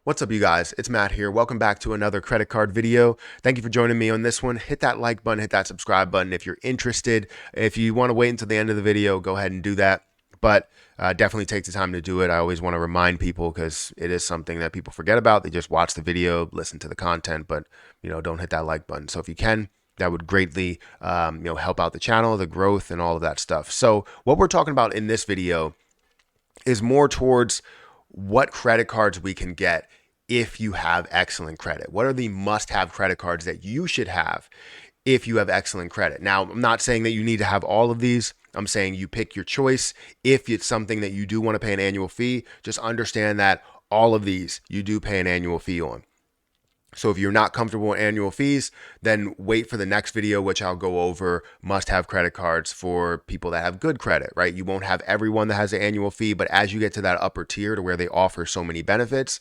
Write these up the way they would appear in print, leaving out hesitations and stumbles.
What's up, you guys? It's Matt here. Welcome back to another credit card video. Thank you for joining me on this one. Hit that like button, hit that subscribe button if you're interested. If you want to wait until the end of the video, go ahead and do that. But definitely take the time to do it. I always want to remind people because it is something that people forget about. They just watch the video, listen to the content, but don't hit that like button. So if you can, that would greatly help out the channel, the growth, and all of that stuff. So what we're talking about in this video is more towards what credit cards we can get if you have excellent credit. What are the must-have credit cards that you should have if you have excellent credit? Now, I'm not saying that you need to have all of these. I'm saying you pick your choice. If it's something that you do want to pay an annual fee, just understand that all of these you do pay an annual fee on. So if you're not comfortable with annual fees, then wait for the next video, which I'll go over must-have credit cards for people that have good credit, right? You won't have everyone that has an annual fee, but as you get to that upper tier to where they offer so many benefits,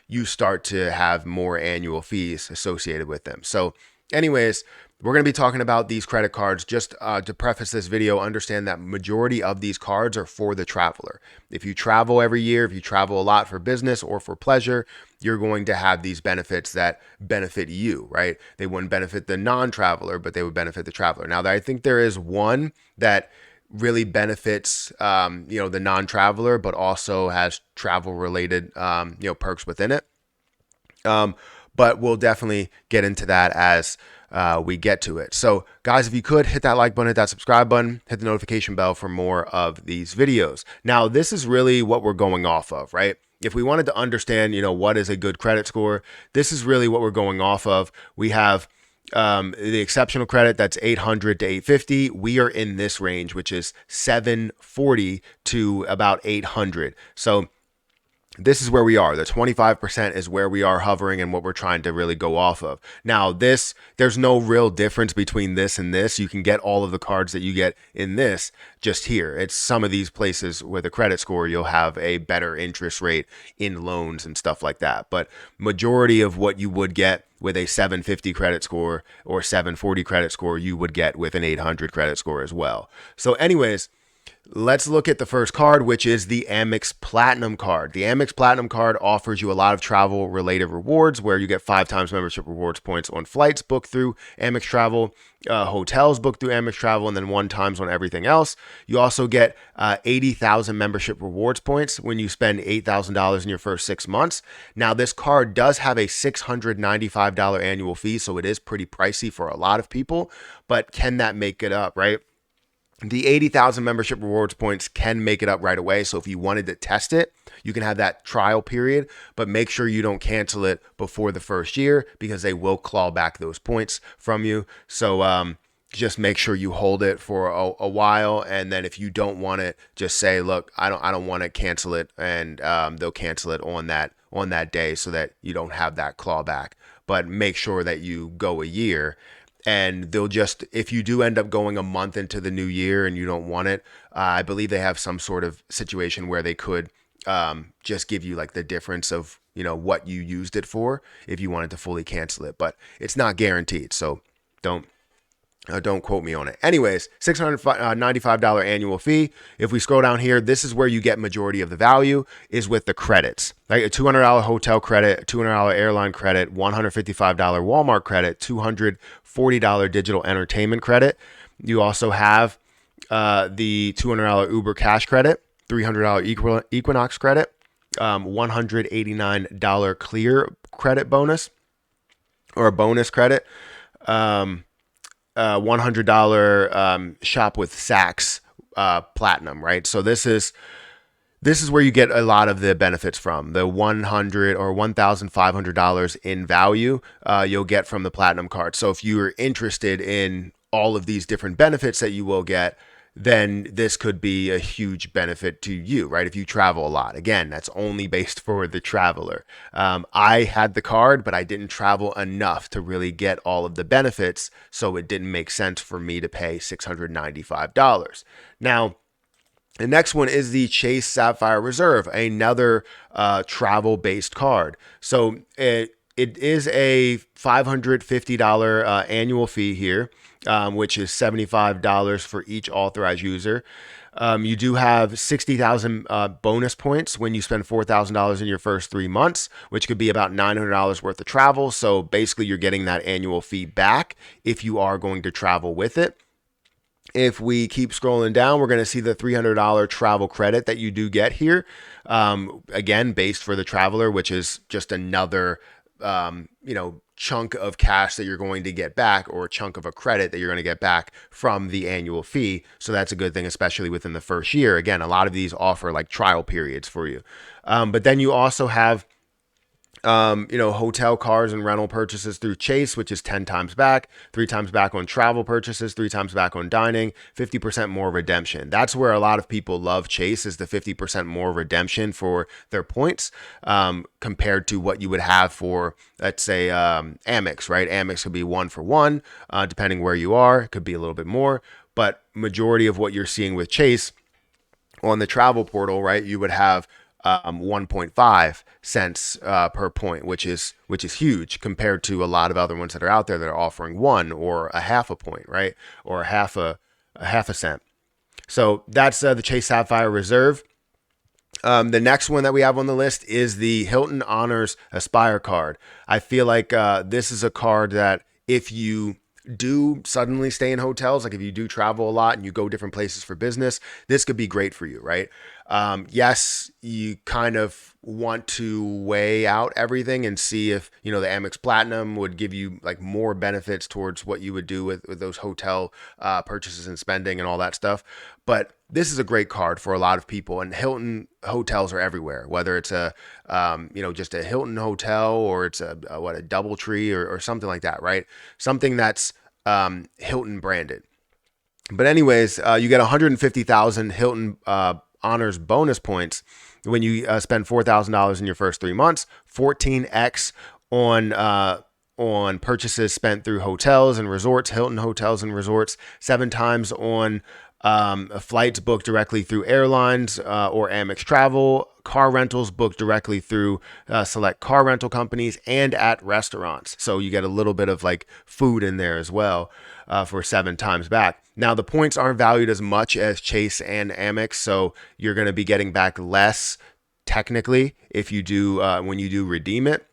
you start to have more annual fees associated with them. So anyways, we're going to be talking about these credit cards. Just to preface this video, understand that majority of these cards are for the traveler. If you travel every year, if you travel a lot for business or for pleasure, you're going to have these benefits that benefit you, right? They wouldn't benefit the non-traveler, but they would benefit the traveler. Now, I think there is one that really benefits, the non-traveler, but also has travel-related, perks within it. But we'll definitely get into that as we get to it. So guys, if you could hit that like button, hit that subscribe button, hit the notification bell for more of these videos. Now, this is really what we're going off of, right? If we wanted to understand, what is a good credit score, this is really what we're going off of. We have the exceptional credit, that's 800 to 850. We are in this range, which is 740 to about 800. So this is where we are. The 25% is where we are hovering and what we're trying to really go off of. Now, there's no real difference between this and this. You can get all of the cards that you get in this just here. It's some of these places with a credit score, you'll have a better interest rate in loans and stuff like that. But majority of what you would get with a 750 credit score or 740 credit score, you would get with an 800 credit score as well. So anyways, let's look at the first card, which is the Amex Platinum card. The Amex Platinum card offers you a lot of travel-related rewards where you get 5 times membership rewards points on flights booked through Amex Travel, hotels booked through Amex Travel, and then 1 times on everything else. You also get 80,000 membership rewards points when you spend $8,000 in your first 6 months. Now, this card does have a $695 annual fee, so it is pretty pricey for a lot of people, but can that make it up, right? The 80,000 membership rewards points can make it up right away. So if you wanted to test it, you can have that trial period, but make sure you don't cancel it before the first year because they will claw back those points from you. So just make sure you hold it for a while. And then if you don't want it, just say, look, I don't want to cancel it. And they'll cancel it on that day so that you don't have that clawback. But make sure that you go a year. And they'll just, if you do end up going a month into the new year and you don't want it, I believe they have some sort of situation where they could just give you like the difference of, what you used it for if you wanted to fully cancel it. But it's not guaranteed. So don't quote me on it. Anyways, $695 annual fee. If we scroll down here, this is where you get majority of the value is with the credits. Like a $200 hotel credit, a $200 airline credit, $155 Walmart credit, $240 digital entertainment credit. You also have the $200 Uber cash credit, $300 Equinox credit, $189 Clear credit bonus or a bonus credit. $100 shop with Saks Platinum, right? So this is where you get a lot of the benefits from. The $100 or $1,500 in value you'll get from the Platinum card. So if you're interested in all of these different benefits that you will get, then this could be a huge benefit to you, right? If you travel a lot. Again, that's only based for the traveler. I had the card, but I didn't travel enough to really get all of the benefits, so it didn't make sense for me to pay $695. Now, the next one is the Chase Sapphire Reserve, another travel-based card. So it is a $550 annual fee here, which is $75 for each authorized user. You do have 60,000 bonus points when you spend $4,000 in your first 3 months, which could be about $900 worth of travel. So basically, you're getting that annual fee back if you are going to travel with it. If we keep scrolling down, we're going to see the $300 travel credit that you do get here. Again, based for the traveler, which is just another, chunk of cash that you're going to get back, or a chunk of a credit that you're going to get back from the annual fee. So that's a good thing, especially within the first year. Again, a lot of these offer like trial periods for you. But then you also have hotel, cars, and rental purchases through Chase, which is 10 times back, 3 times back on travel purchases, 3 times back on dining, 50% more redemption. That's where a lot of people love Chase, is the 50% more redemption for their points, compared to what you would have for, let's say, Amex, right? Amex could be 1 for 1, depending where you are. It could be a little bit more, but majority of what you're seeing with Chase on the travel portal, right, you would have 1.5 cents per point, which is huge compared to a lot of other ones that are out there that are offering 1 or a half a point, right, or a half a cent. So that's the Chase Sapphire Reserve. The next one that we have on the list is the Hilton Honors Aspire card. I feel like this is a card that if you do suddenly stay in hotels, like if you do travel a lot and you go different places for business, this could be great for you, right? Yes, you kind of want to weigh out everything and see if, the Amex Platinum would give you like more benefits towards what you would do with those hotel purchases and spending and all that stuff. But this is a great card for a lot of people, and Hilton hotels are everywhere, whether it's just a Hilton hotel, or it's a DoubleTree or something like that, right? Something that's Hilton branded. But anyways, you get 150,000 Hilton Honors bonus points when you spend $4,000 in your first 3 months, 14x on purchases spent through hotels and resorts, Hilton hotels and resorts, 7 times on flights booked directly through airlines or Amex Travel, car rentals booked directly through select car rental companies, and at restaurants. So you get a little bit of like food in there as well for 7 times back. Now, the points aren't valued as much as Chase and Amex, so you're going to be getting back less technically if you do when you do redeem it.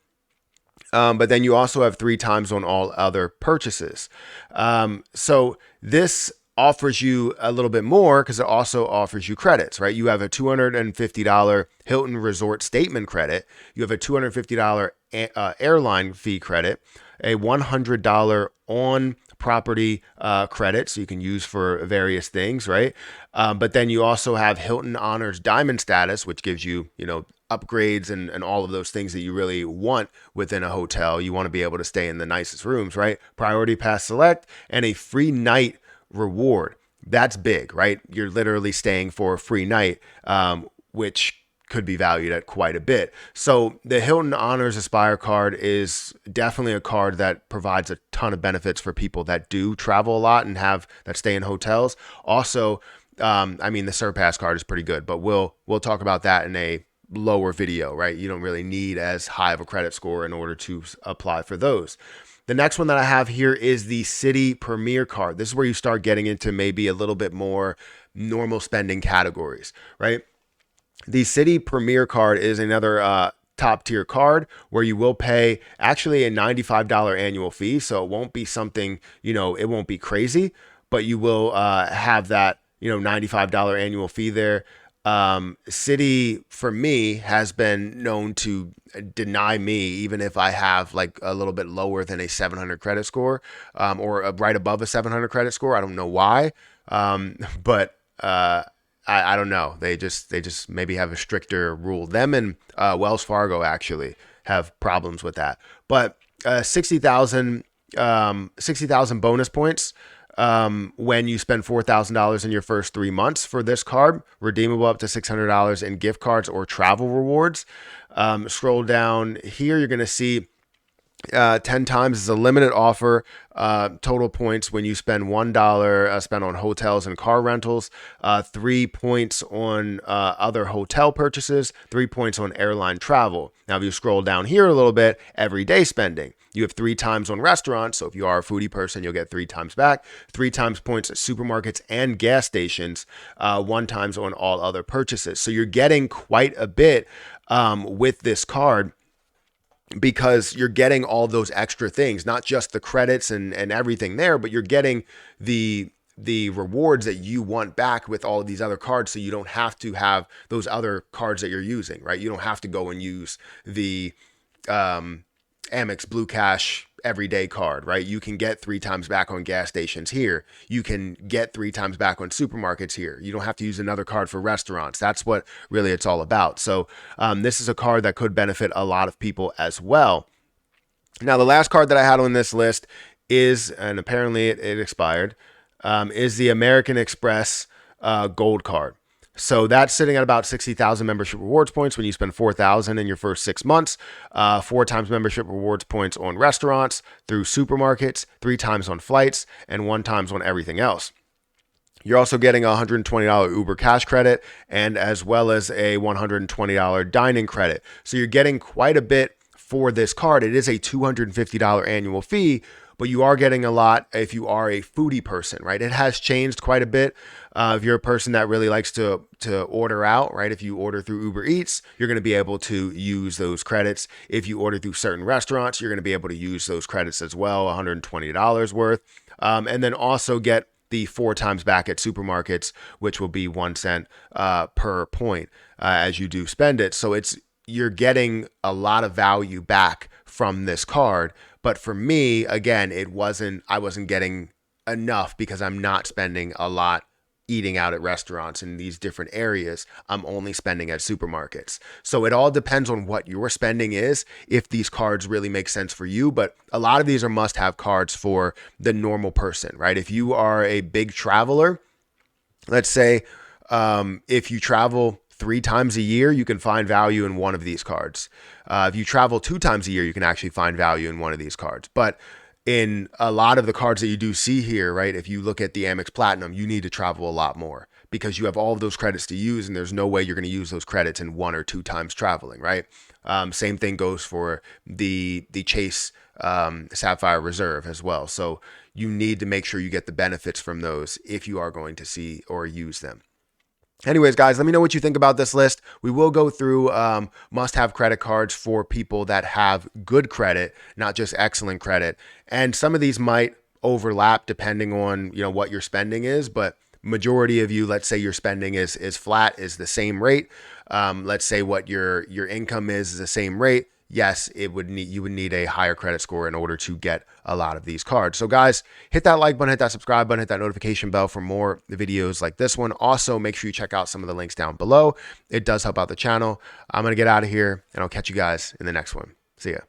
But then you also have 3 times on all other purchases. So this offers you a little bit more because it also offers you credits, right? You have a $250 Hilton Resort Statement credit. You have a $250 airline fee credit, a $100 on property credit, so you can use for various things, right? But then you also have Hilton Honors Diamond status, which gives you, upgrades and all of those things that you really want within a hotel. You want to be able to stay in the nicest rooms, right? Priority Pass Select, and a free night reward. That's big, right? You're literally staying for a free night, which could be valued at quite a bit. So the Hilton Honors Aspire card is definitely a card that provides a ton of benefits for people that do travel a lot and that stay in hotels. Also, the Surpass card is pretty good, but we'll talk about that in a lower video, right? You don't really need as high of a credit score in order to apply for those. The next one that I have here is the Citi Premier card. This is where you start getting into maybe a little bit more normal spending categories, right? The Citi Premier card is another top tier card where you will pay actually a $95 annual fee. So it won't be something, it won't be crazy, but you will have that, $95 annual fee there. Citi, for me, has been known to deny me even if I have like a little bit lower than a 700 credit score, or right above a 700 credit score. I don't know why, but I don't know. They just maybe have a stricter rule. Them and Wells Fargo actually have problems with that. But 60,000 bonus points when you spend $4,000 in your first 3 months for this card, redeemable up to $600 in gift cards or travel rewards. Scroll down here, you're going to see 10 times is a limited offer. Total points when you spend $1 spent on hotels and car rentals, 3 points on other hotel purchases, 3 points on airline travel. Now, if you scroll down here a little bit, everyday spending. You have 3 times on restaurants. So if you are a foodie person, you'll get 3 times back. 3 times points at supermarkets and gas stations, 1 times on all other purchases. So you're getting quite a bit with this card, because you're getting all those extra things, not just the credits and everything there, but you're getting the rewards that you want back with all of these other cards. So you don't have to have those other cards that you're using, right? You don't have to go and use the Amex Blue Cash everyday card, right? You can get 3 times back on gas stations here. You can get 3 times back on supermarkets here. You don't have to use another card for restaurants. That's what really it's all about. So this is a card that could benefit a lot of people as well. Now, the last card that I had on this list is, and apparently it expired, is the American Express Gold card. So that's sitting at about 60,000 membership rewards points when you spend 4,000 in your first 6 months. 4 times membership rewards points on restaurants, through supermarkets, 3 times on flights, and 1 times on everything else. You're also getting a $120 Uber cash credit, and as well as a $120 dining credit. So you're getting quite a bit for this card. It is a $250 annual fee, but you are getting a lot if you are a foodie person, right? It has changed quite a bit. If you're a person that really likes to order out, right? If you order through Uber Eats, you're going to be able to use those credits. If you order through certain restaurants, you're going to be able to use those credits as well, $120 worth. And then also get the 4 times back at supermarkets, which will be 1 cent per point as you do spend it. So you're getting a lot of value back from this card. But for me, again, I wasn't getting enough because I'm not spending a lot eating out at restaurants in these different areas. I'm only spending at supermarkets. So it all depends on what your spending is, if these cards really make sense for you. But a lot of these are must-have cards for the normal person, right? If you are a big traveler, let's say if you travel 3 times a year, you can find value in one of these cards. If you travel 2 times a year, you can actually find value in one of these cards. But in a lot of the cards that you do see here, right, if you look at the Amex Platinum, you need to travel a lot more because you have all of those credits to use, and there's no way you're going to use those credits in 1 or 2 times traveling, right? Same thing goes for the Chase Sapphire Reserve as well. So you need to make sure you get the benefits from those if you are going to see or use them. Anyways, guys, let me know what you think about this list. We will go through must-have credit cards for people that have good credit, not just excellent credit. And some of these might overlap depending on what your spending is, but majority of you, let's say your spending is flat, is the same rate. Let's say what your income is the same rate. Yes, you would need a higher credit score in order to get a lot of these cards. So guys, hit that like button, hit that subscribe button, hit that notification bell for more videos like this one. Also, make sure you check out some of the links down below. It does help out the channel. I'm going to get out of here, and I'll catch you guys in the next one. See ya.